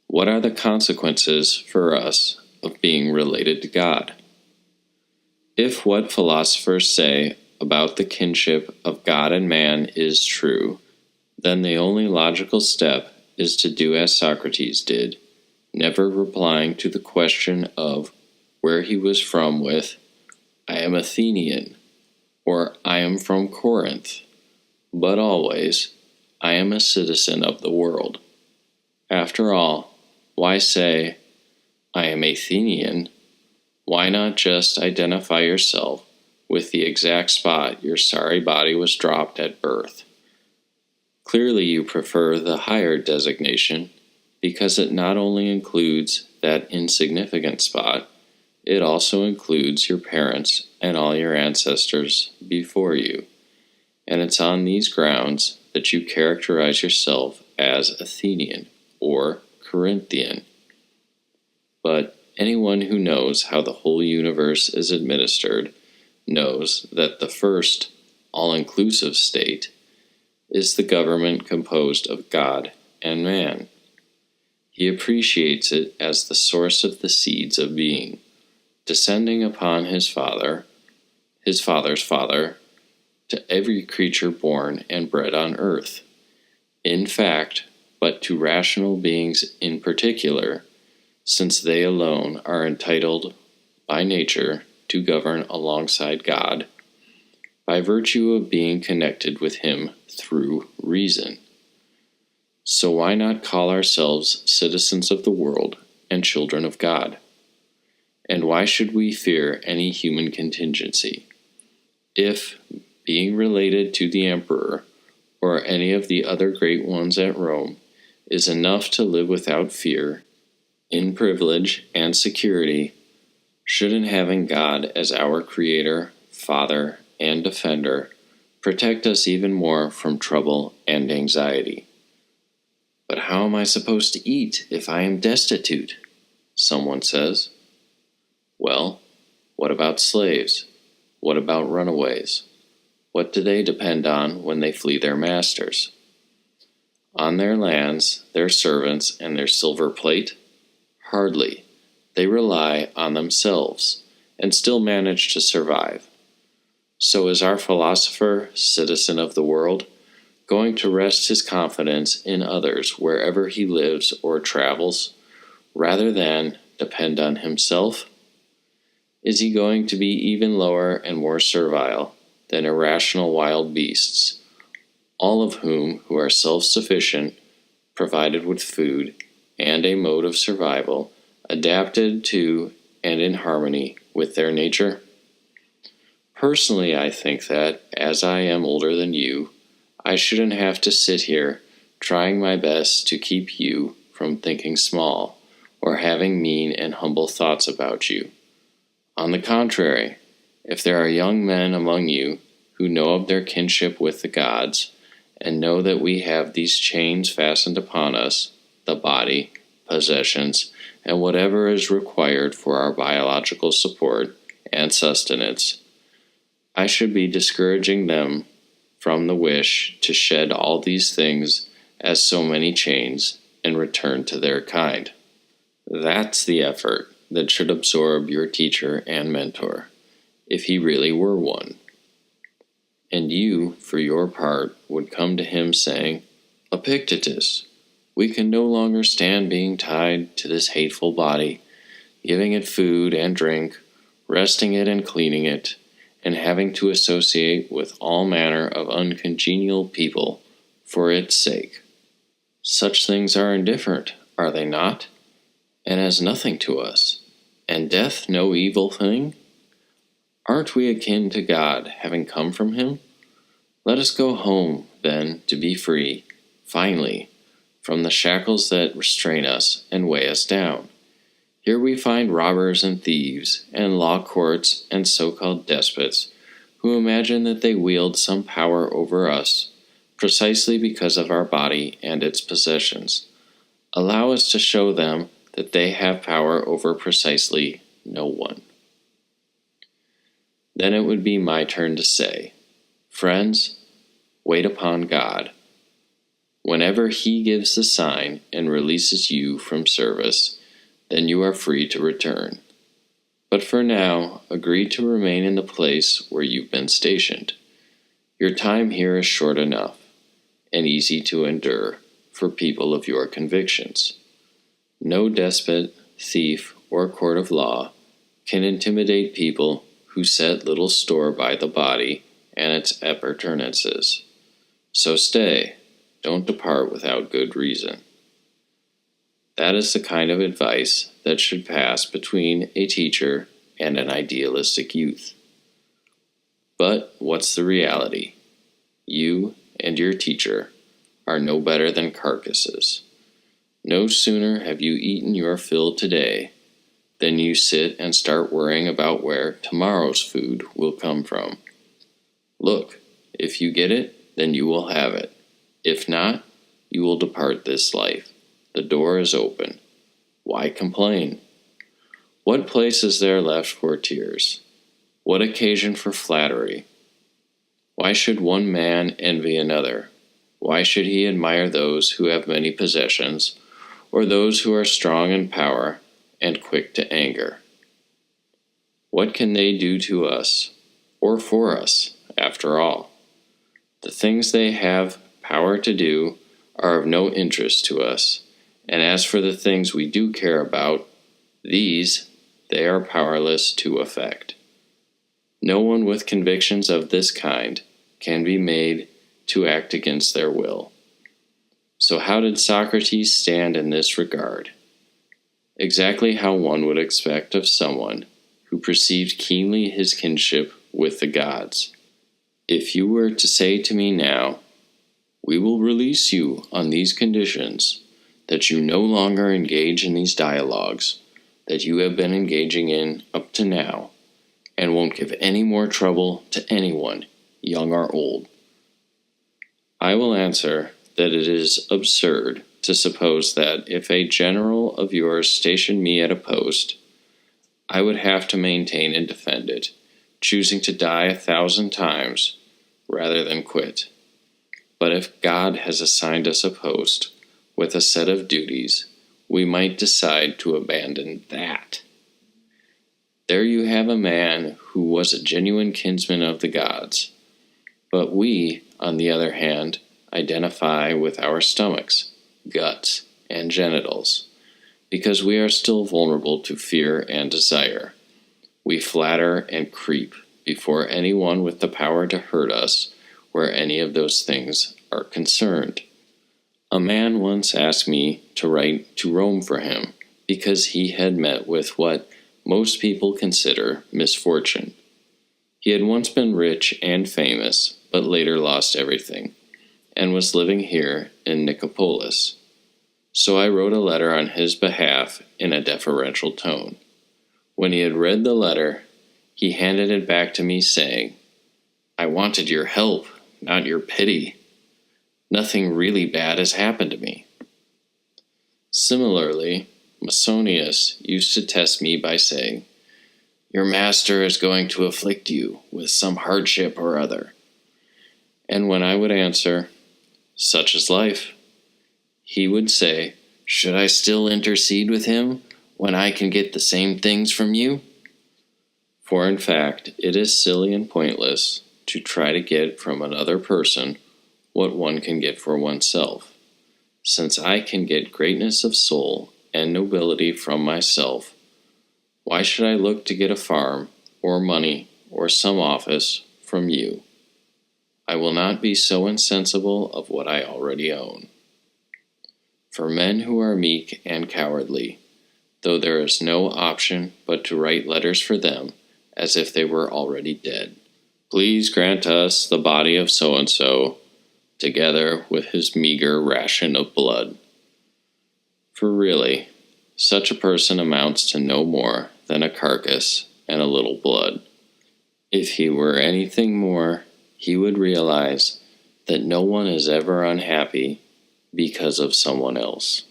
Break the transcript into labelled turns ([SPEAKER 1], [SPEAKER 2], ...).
[SPEAKER 1] What are the consequences for us of being related to God? If what philosophers say about the kinship of God and man is true, then the only logical step is to do as Socrates did, never replying to the question of where he was from with, "I am Athenian," or "I am from Corinth," but always, "I am a citizen of the world." After all, why say, "I am Athenian"? Why not just identify yourself with the exact spot your sorry body was dropped at birth? Clearly you prefer the higher designation, because it not only includes that insignificant spot, it also includes your parents and all your ancestors before you, and it's on these grounds that you characterize yourself as Athenian or Corinthian. But anyone who knows how the whole universe is administered knows that the first, all-inclusive state is the government composed of God and man. He appreciates it as the source of the seeds of being, descending upon his father's father, to every creature born and bred on earth. In fact, but to rational beings in particular, since they alone are entitled by nature to govern alongside God, by virtue of being connected with him through reason. So why not call ourselves citizens of the world and children of God? And why should we fear any human contingency? If, being related to the emperor, or any of the other great ones at Rome, is enough to live without fear, in privilege and security, shouldn't having God as our Creator, Father, and Defender protect us even more from trouble and anxiety? "But how am I supposed to eat if I am destitute?" someone says. Well, what about slaves? What about runaways? What do they depend on when they flee their masters? On their lands, their servants, and their silver plate? Hardly. They rely on themselves, and still manage to survive. So is our philosopher, citizen of the world, going to rest his confidence in others wherever he lives or travels, rather than depend on himself? Is he going to be even lower and more servile than irrational wild beasts, all of whom who are self-sufficient, provided with food, and a mode of survival adapted to and in harmony with their nature? Personally, I think that, as I am older than you, I shouldn't have to sit here trying my best to keep you from thinking small or having mean and humble thoughts about you. On the contrary, if there are young men among you who know of their kinship with the gods, and know that we have these chains fastened upon us, the body, possessions, and whatever is required for our biological support and sustenance, I should be discouraging them from the wish to shed all these things as so many chains and return to their kind. That's the effort that should absorb your teacher and mentor, if he really were one. And you, for your part, would come to him saying, "Epictetus, we can no longer stand being tied to this hateful body, giving it food and drink, resting it and cleaning it, and having to associate with all manner of uncongenial people for its sake. Such things are indifferent, are they not? And as nothing to us, and death no evil thing? Aren't we akin to God, having come from him? Let us go home, then, to be free, finally, from the shackles that restrain us and weigh us down. Here we find robbers and thieves, and law courts and so-called despots, who imagine that they wield some power over us, precisely because of our body and its possessions. Allow us to show them that they have power over precisely no one." Then it would be my turn to say, "Friends, wait upon God." Whenever he gives the sign and releases you from service, then you are free to return. But for now, agree to remain in the place where you've been stationed. Your time here is short enough, and easy to endure for people of your convictions. No despot, thief, or court of law can intimidate people who set little store by the body and its appurtenances. So stay, don't depart without good reason. That is the kind of advice that should pass between a teacher and an idealistic youth. But what's the reality? You and your teacher are no better than carcasses. No sooner have you eaten your fill today than you sit and start worrying about where tomorrow's food will come from. Look, if you get it, then you will have it. If not, you will depart this life. The door is open. Why complain? What place is there left for tears? What occasion for flattery? Why should one man envy another? Why should he admire those who have many possessions, or those who are strong in power and quick to anger? What can they do to us, or for us, after all? The things they have power to do are of no interest to us, and as for the things we do care about, these they are powerless to affect. No one with convictions of this kind can be made to act against their will. So how did Socrates stand in this regard? Exactly how one would expect of someone who perceived keenly his kinship with the gods. If you were to say to me now, "We will release you on these conditions, that you no longer engage in these dialogues that you have been engaging in up to now, and won't give any more trouble to anyone, young or old," I will answer that it is absurd to suppose that if a general of yours stationed me at a post, I would have to maintain and defend it, choosing to die 1,000 times rather than quit. But if God has assigned us a post with a set of duties, we might decide to abandon that. There you have a man who was a genuine kinsman of the gods. But we, on the other hand, identify with our stomachs, guts, and genitals, because we are still vulnerable to fear and desire. We flatter and creep before anyone with the power to hurt us where any of those things are concerned. A man once asked me to write to Rome for him because he had met with what most people consider misfortune. He had once been rich and famous, but later lost everything, and was living here in Nicopolis. So I wrote a letter on his behalf in a deferential tone. When he had read the letter, he handed it back to me, saying, "I wanted your help, not your pity. Nothing really bad has happened to me." Similarly, Musonius used to test me by saying, "Your master is going to afflict you with some hardship or other." And when I would answer, "Such is life," he would say, "Should I still intercede with him when I can get the same things from you?" For in fact, it is silly and pointless to try to get from another person what one can get for oneself. Since I can get greatness of soul and nobility from myself, why should I look to get a farm, or money, or some office from you? I will not be so insensible of what I already own. For men who are meek and cowardly, though there is no option but to write letters for them as if they were already dead, "Please grant us the body of so-and-so, together with his meager ration of blood." For really, such a person amounts to no more than a carcass and a little blood. If he were anything more, he would realize that no one is ever unhappy because of someone else.